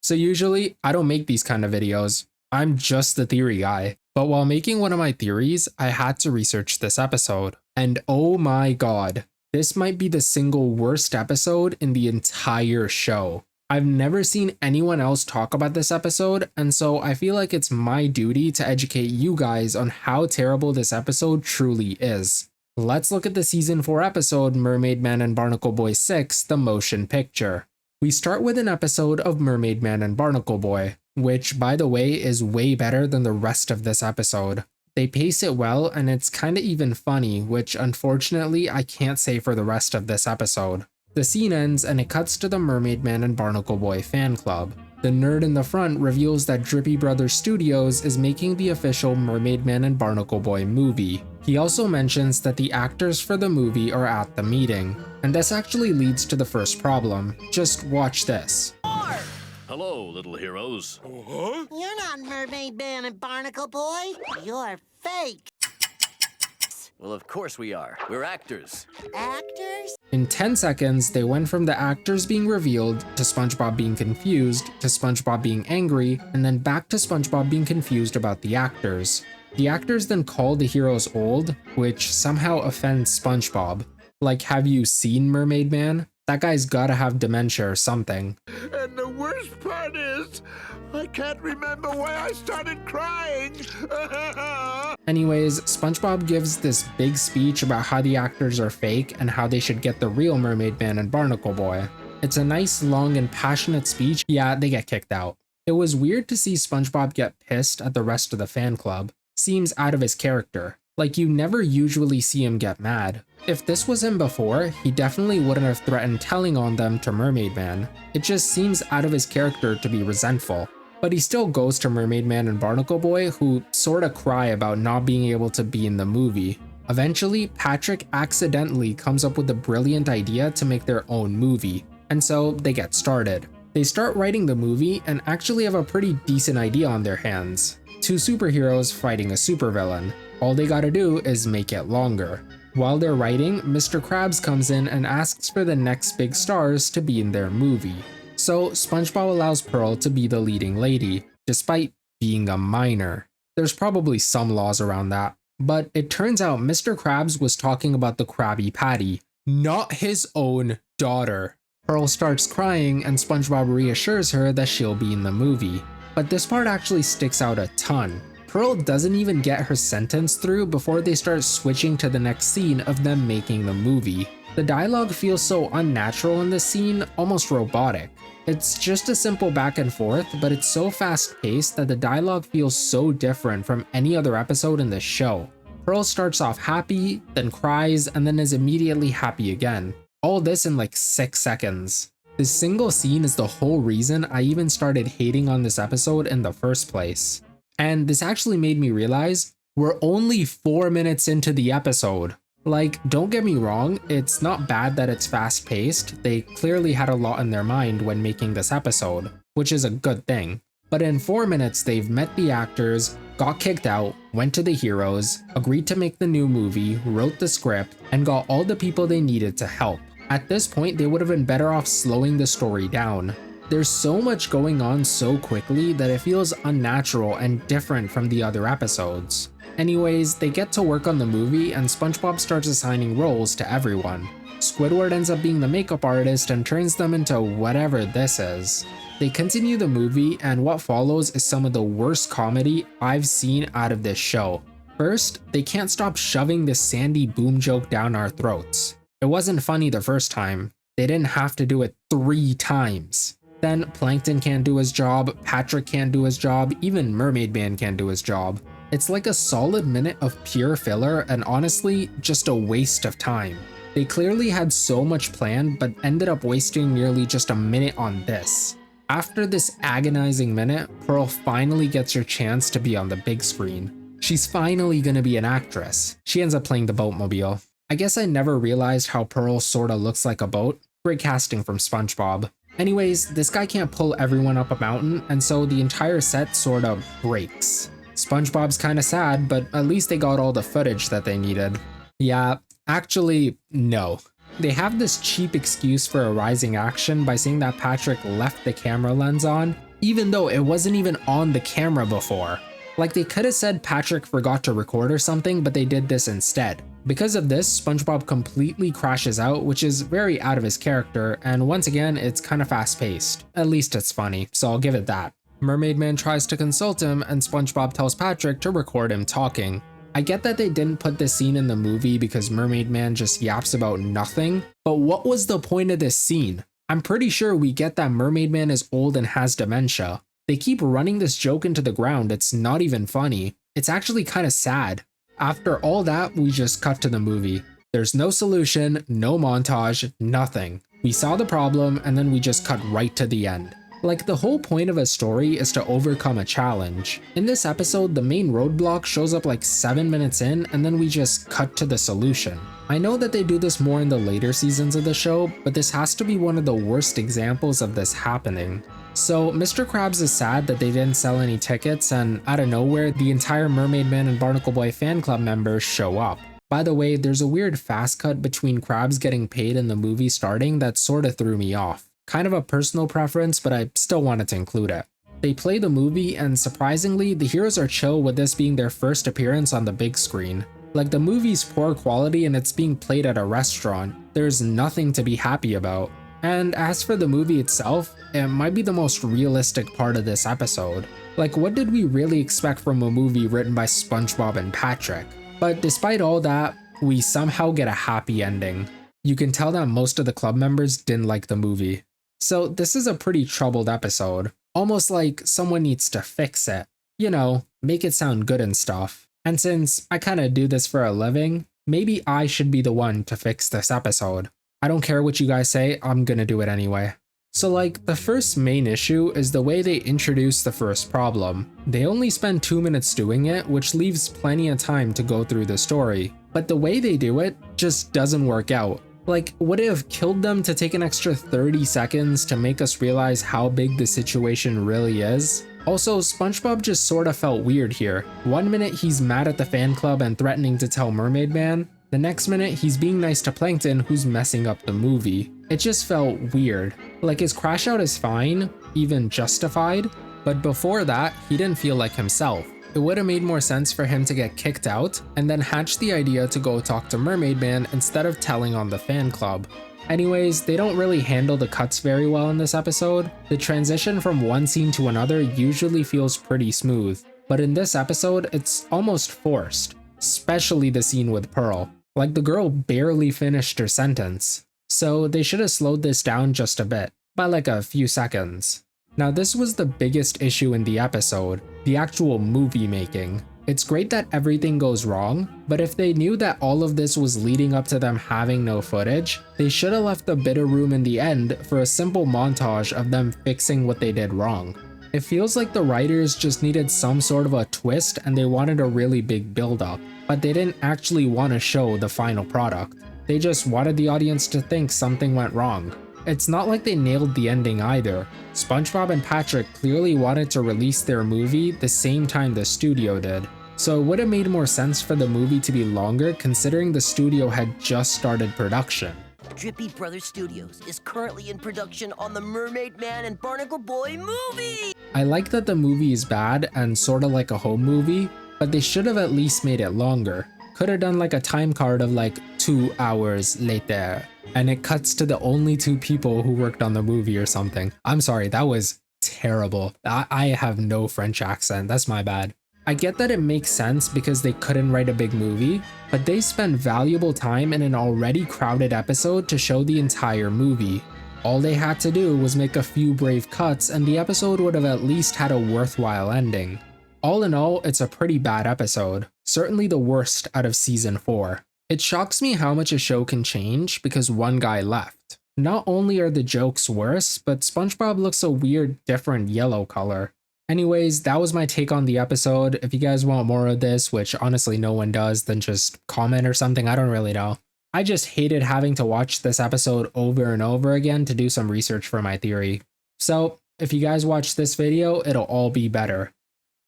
So usually, I don't make these kind of videos. I'm just the theory guy. But while making one of my theories, I had to research this episode. And oh my god, this might be the single worst episode in the entire show. I've never seen anyone else talk about this episode, and so I feel like it's my duty to educate you guys on how terrible this episode truly is. Let's look at the season 4 episode Mermaid Man and Barnacle Boy 6, the motion picture. We start with an episode of Mermaid Man and Barnacle Boy, which by the way is way better than the rest of this episode. They pace it well and it's kinda even funny, which unfortunately I can't say for the rest of this episode. The scene ends and it cuts to the Mermaid Man and Barnacle Boy fan club. The nerd in the front reveals that Drippy Brothers Studios is making the official Mermaid Man and Barnacle Boy movie. He also mentions that the actors for the movie are at the meeting. And this actually leads to the first problem. Just watch this. Hello, little heroes. You're not Mermaid Man and Barnacle Boy. You're fake. Well, of course we are. We're actors. Actors? In 10 seconds, they went from the actors being revealed to SpongeBob being confused to SpongeBob being angry, and then back to SpongeBob being confused about the actors. The actors then call the heroes old, which somehow offends SpongeBob. Like, have you seen Mermaid Man? That guy's gotta have dementia or something. And the worst part is, I can't remember why I started crying. Anyways, SpongeBob gives this big speech about how the actors are fake and how they should get the real Mermaid Man and Barnacle Boy. It's a nice, long, and passionate speech. Yeah, they get kicked out. It was weird to see SpongeBob get pissed at the rest of the fan club. Seems out of his character. Like, you never usually see him get mad. If this was him before, he definitely wouldn't have threatened telling on them to Mermaid Man. It just seems out of his character to be resentful. But he still goes to Mermaid Man and Barnacle Boy, who sorta cry about not being able to be in the movie. Eventually, Patrick accidentally comes up with a brilliant idea to make their own movie, and so they get started. They start writing the movie and actually have a pretty decent idea on their hands. Two superheroes fighting a supervillain. All they gotta do is make it longer. While they're writing, Mr. Krabs comes in and asks for the next big stars to be in their movie. So SpongeBob allows Pearl to be the leading lady, despite being a minor. There's probably some laws around that, but it turns out Mr. Krabs was talking about the Krabby Patty, not his own daughter. Pearl starts crying and SpongeBob reassures her that she'll be in the movie. But this part actually sticks out a ton. Pearl doesn't even get her sentence through before they start switching to the next scene of them making the movie. The dialogue feels so unnatural in this scene, almost robotic. It's just a simple back and forth, but it's so fast paced that the dialogue feels so different from any other episode in the show. Pearl starts off happy, then cries, and then is immediately happy again. All this in like 6 seconds. This single scene is the whole reason I even started hating on this episode in the first place. And this actually made me realize we're only 4 minutes into the episode. Like, don't get me wrong, it's not bad that it's fast paced. They clearly had a lot in their mind when making this episode, which is a good thing. But in 4 minutes, they've met the actors, got kicked out, went to the heroes, agreed to make the new movie, wrote the script, and got all the people they needed to help. At this point, they would have been better off slowing the story down. There's so much going on so quickly that it feels unnatural and different from the other episodes. Anyways, they get to work on the movie and SpongeBob starts assigning roles to everyone. Squidward ends up being the makeup artist and turns them into whatever this is. They continue the movie and what follows is some of the worst comedy I've seen out of this show. First, they can't stop shoving this Sandy boom joke down our throats. It wasn't funny the first time. They didn't have to do it 3 times. Then Plankton can't do his job, Patrick can't do his job, even Mermaid Man can't do his job. It's like a solid minute of pure filler and honestly, just a waste of time. They clearly had so much planned but ended up wasting nearly just a minute on this. After this agonizing minute, Pearl finally gets her chance to be on the big screen. She's finally gonna be an actress. She ends up playing the Boatmobile. I guess I never realized how Pearl sorta looks like a boat. Great casting from SpongeBob. Anyways, this guy can't pull everyone up a mountain, and so the entire set sorta breaks. SpongeBob's kinda sad, but at least they got all the footage that they needed. Yeah, actually, no. They have this cheap excuse for a rising action by saying that Patrick left the camera lens on, even though it wasn't even on the camera before. Like, they could have said Patrick forgot to record or something, but they did this instead. Because of this, SpongeBob completely crashes out, which is very out of his character, and once again, it's kind of fast-paced. At least it's funny, so I'll give it that. Mermaid Man tries to consult him, and SpongeBob tells Patrick to record him talking. I get that they didn't put this scene in the movie because Mermaid Man just yaps about nothing, but what was the point of this scene? I'm pretty sure we get that Mermaid Man is old and has dementia. They keep running this joke into the ground, it's not even funny. It's actually kind of sad. After all that, we just cut to the movie. There's no solution, no montage, nothing. We saw the problem and then we just cut right to the end. Like, the whole point of a story is to overcome a challenge. In this episode, the main roadblock shows up like 7 minutes in and then we just cut to the solution. I know that they do this more in the later seasons of the show, but this has to be one of the worst examples of this happening. So Mr. Krabs is sad that they didn't sell any tickets, and out of nowhere, the entire Mermaid Man and Barnacle Boy fan club members show up. By the way, there's a weird fast cut between Krabs getting paid and the movie starting that sorta threw me off. Kind of a personal preference, but I still wanted to include it. They play the movie, and surprisingly, the heroes are chill with this being their first appearance on the big screen. Like, the movie's poor quality and it's being played at a restaurant. There's nothing to be happy about. And as for the movie itself, it might be the most realistic part of this episode. Like, what did we really expect from a movie written by SpongeBob and Patrick? But despite all that, we somehow get a happy ending. You can tell that most of the club members didn't like the movie. So this is a pretty troubled episode. Almost like someone needs to fix it. You know, make it sound good and stuff. And since I kinda do this for a living, maybe I should be the one to fix this episode. I don't care what you guys say, I'm gonna do it anyway. So like, the first main issue is the way they introduce the first problem. They only spend 2 minutes doing it, which leaves plenty of time to go through the story. But the way they do it just doesn't work out. Like, would it have killed them to take an extra 30 seconds to make us realize how big the situation really is? Also, SpongeBob just sorta felt weird here. 1 minute he's mad at the fan club and threatening to tell Mermaid Man, the next minute he's being nice to Plankton who's messing up the movie. It just felt weird. Like, his crash out is fine, even justified, but before that, he didn't feel like himself. It would have made more sense for him to get kicked out and then hatch the idea to go talk to Mermaid Man instead of telling on the fan club. Anyways, they don't really handle the cuts very well in this episode. The transition from one scene to another usually feels pretty smooth, but in this episode, it's almost forced, especially the scene with Pearl. Like, the girl barely finished her sentence. So they should have slowed this down just a bit, by like a few seconds. Now, this was the biggest issue in the episode, the actual movie making. It's great that everything goes wrong, but if they knew that all of this was leading up to them having no footage, they should have left the bitter room in the end for a simple montage of them fixing what they did wrong. It feels like the writers just needed some sort of a twist and they wanted a really big build-up, but they didn't actually want to show the final product. They just wanted the audience to think something went wrong. It's not like they nailed the ending either. SpongeBob and Patrick clearly wanted to release their movie the same time the studio did. So it would have made more sense for the movie to be longer considering the studio had just started production. Drippy Brothers Studios is currently in production on the Mermaid Man and Barnacle Boy movie! I like that the movie is bad and sorta like a home movie, but they should have at least made it longer. Could have done like a time card of like 2 hours later, and it cuts to the only 2 people who worked on the movie or something. I'm sorry, that was terrible. I have no French accent, that's my bad. I get that it makes sense because they couldn't write a big movie, but they spent valuable time in an already crowded episode to show the entire movie. All they had to do was make a few brave cuts and the episode would have at least had a worthwhile ending. All in all, it's a pretty bad episode, certainly the worst out of season 4. It shocks me how much a show can change because one guy left. Not only are the jokes worse, but SpongeBob looks a weird, different yellow color. Anyways, that was my take on the episode. If you guys want more of this, which honestly no one does, then just comment or something, I don't really know. I just hated having to watch this episode over and over again to do some research for my theory. So, if you guys watch this video, it'll all be better.